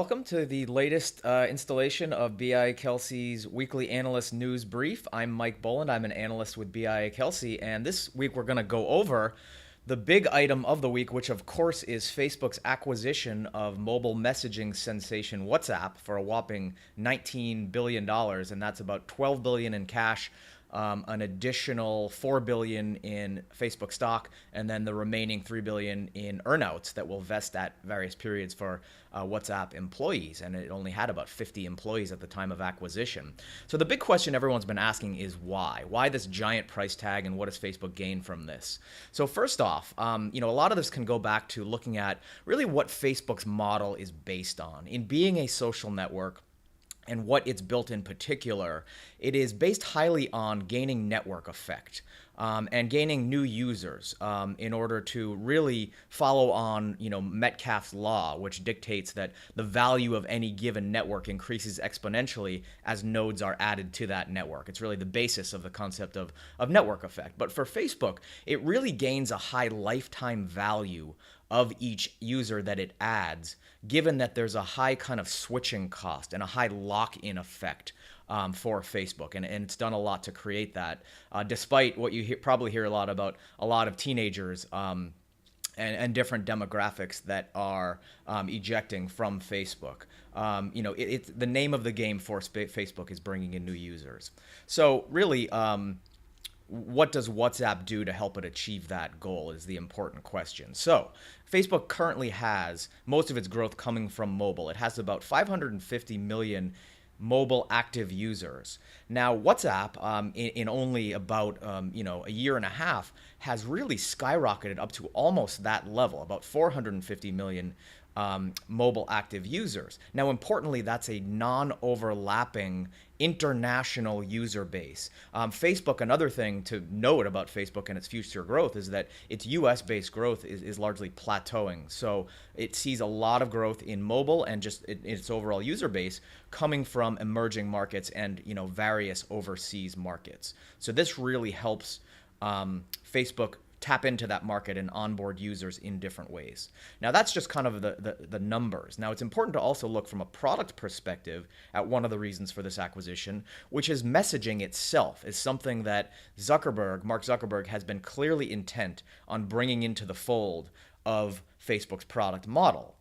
welcome to the latest installation of BI Kelsey's weekly analyst news brief. I'm Mike Boland. I'm an analyst with BI Kelsey, and this week we're going to go over the big item of the week, which of course is Facebook's acquisition of mobile messaging sensation WhatsApp for a whopping $19 billion, and that's about $12 billion in cash. An additional $4 billion in Facebook stock, and then the remaining $3 billion in earnouts that will vest at various periods for WhatsApp employees. And it only had about 50 employees at the time of acquisition. So the big question everyone's been asking is why? Why this giant price tag, and what does Facebook gain from this? So first off, a lot of this can go back to looking at really what Facebook's model is based on. In being a social network, and what it's built in particular, it is based highly on gaining network effect and gaining new users in order to really follow on, Metcalfe's law, which dictates that the value of any given network increases exponentially as nodes are added to that network. It's really the basis of the concept of network effect. But for Facebook, it really gains a high lifetime value of each user that it adds, given that there's a high kind of switching cost and a high lock-in effect for Facebook. And it's done a lot to create that, despite what you probably hear a lot about a lot of teenagers and different demographics that are ejecting from Facebook. It's the name of the game for Facebook is bringing in new users. So really, what does WhatsApp do to help it achieve that goal is the important question. So Facebook currently has most of its growth coming from mobile. It has about 550 million mobile active users. Now, WhatsApp, in only about a year and a half, has really skyrocketed up to almost that level, about 450 million mobile active users. Now, importantly, that's a non-overlapping international user base. Facebook, another thing to note about Facebook and its future growth is that its US-based growth is largely plateauing. So it sees a lot of growth in mobile and just its overall user base coming from emerging markets and various overseas markets. So this really helps Facebook tap into that market and onboard users in different ways. Now, that's just kind of the numbers. Now, it's important to also look from a product perspective at one of the reasons for this acquisition, which is messaging itself is something that Mark Zuckerberg, has been clearly intent on bringing into the fold of Facebook's product model.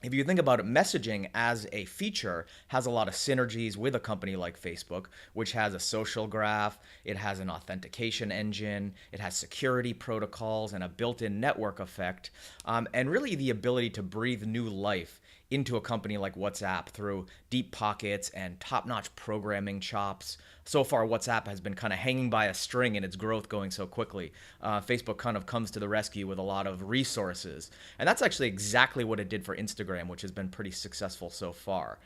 If you think about it, messaging as a feature has a lot of synergies with a company like Facebook, which has a social graph, it has an authentication engine, it has security protocols and a built-in network effect, and really the ability to breathe new life into a company like WhatsApp through deep pockets and top-notch programming chops. So far, WhatsApp has been kind of hanging by a string in its growth going so quickly. Facebook kind of comes to the rescue with a lot of resources. And that's actually exactly what it did for Instagram, which has been pretty successful so far.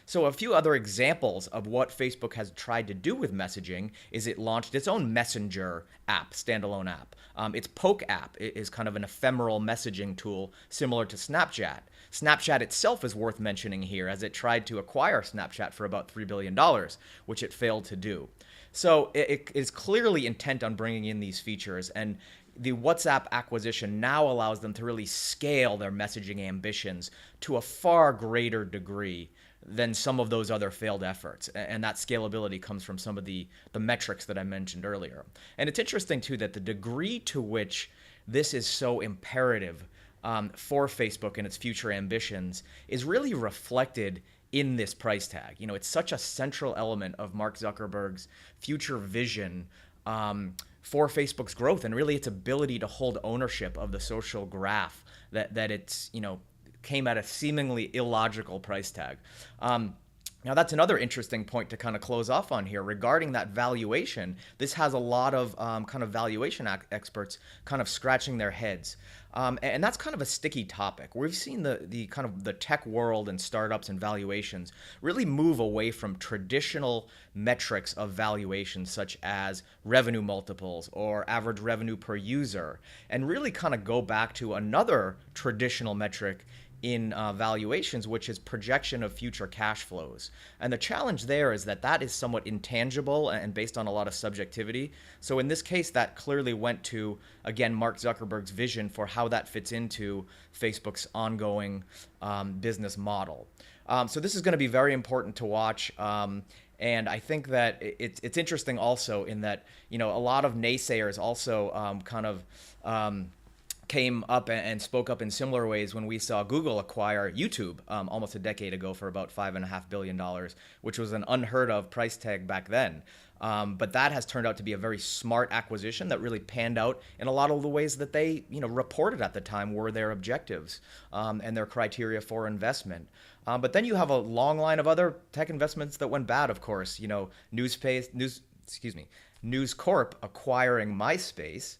So a few other examples of what Facebook has tried to do with messaging is it launched its own messenger app, standalone app. Its Poke app is kind of an ephemeral messaging tool similar to Snapchat. Snapchat itself is worth mentioning here, as it tried to acquire Snapchat for about $3 billion, which it failed to do. So it is clearly intent on bringing in these features, and the WhatsApp acquisition now allows them to really scale their messaging ambitions to a far greater degree than some of those other failed efforts. And that scalability comes from some of the metrics that I mentioned earlier. And it's interesting, too, that the degree to which this is so imperative for Facebook and its future ambitions is really reflected in this price tag. It's such a central element of Mark Zuckerberg's future vision for Facebook's growth and really its ability to hold ownership of the social graph that it's, came at a seemingly illogical price tag. Now, that's another interesting point to kind of close off on here regarding that valuation. This has a lot of kind of valuation experts kind of scratching their heads. And that's kind of a sticky topic. We've seen the kind of the tech world and startups and valuations really move away from traditional metrics of valuation, such as revenue multiples or average revenue per user, and really kind of go back to another traditional metric in valuations, which is projection of future cash flows. And the challenge there is that that is somewhat intangible and based on a lot of subjectivity. So in this case, that clearly went to, again, Mark Zuckerberg's vision for how that fits into Facebook's ongoing business model. So this is going to be very important to watch. And I think that it's interesting also in that, a lot of naysayers also kind of came up and spoke up in similar ways when we saw Google acquire YouTube almost a decade ago for about $5.5 billion, which was an unheard of price tag back then. But that has turned out to be a very smart acquisition that really panned out in a lot of the ways that they, reported at the time were their objectives and their criteria for investment. But then you have a long line of other tech investments that went bad, of course. News Corp acquiring MySpace.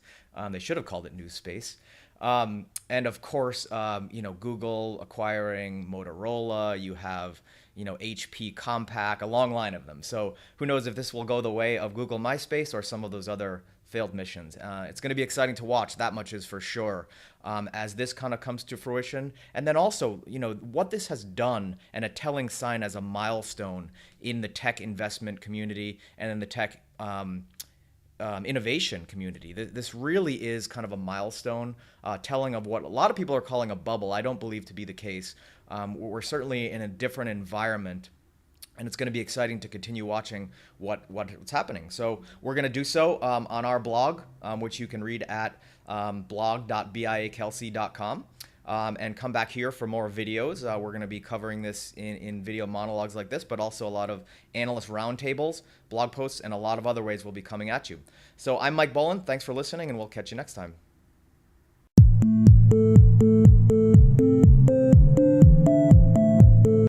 They should have called it NewSpace. And of course, Google acquiring Motorola. You have, HP Compaq, a long line of them. So who knows if this will go the way of Google MySpace or some of those other failed missions. It's going to be exciting to watch, that much is for sure, as this kind of comes to fruition. And then also, what this has done, and a telling sign as a milestone in the tech investment community and in the tech innovation community. This really is kind of a milestone, telling of what a lot of people are calling a bubble. I don't believe to be the case. We're certainly in a different environment, and it's going to be exciting to continue watching what's happening. So we're going to do so on our blog, which you can read at blog.biakelsey.com. And come back here for more videos. We're going to be covering this in video monologues like this, but also a lot of analyst roundtables, blog posts, and a lot of other ways we'll be coming at you. So I'm Mike Boland. Thanks for listening, and we'll catch you next time.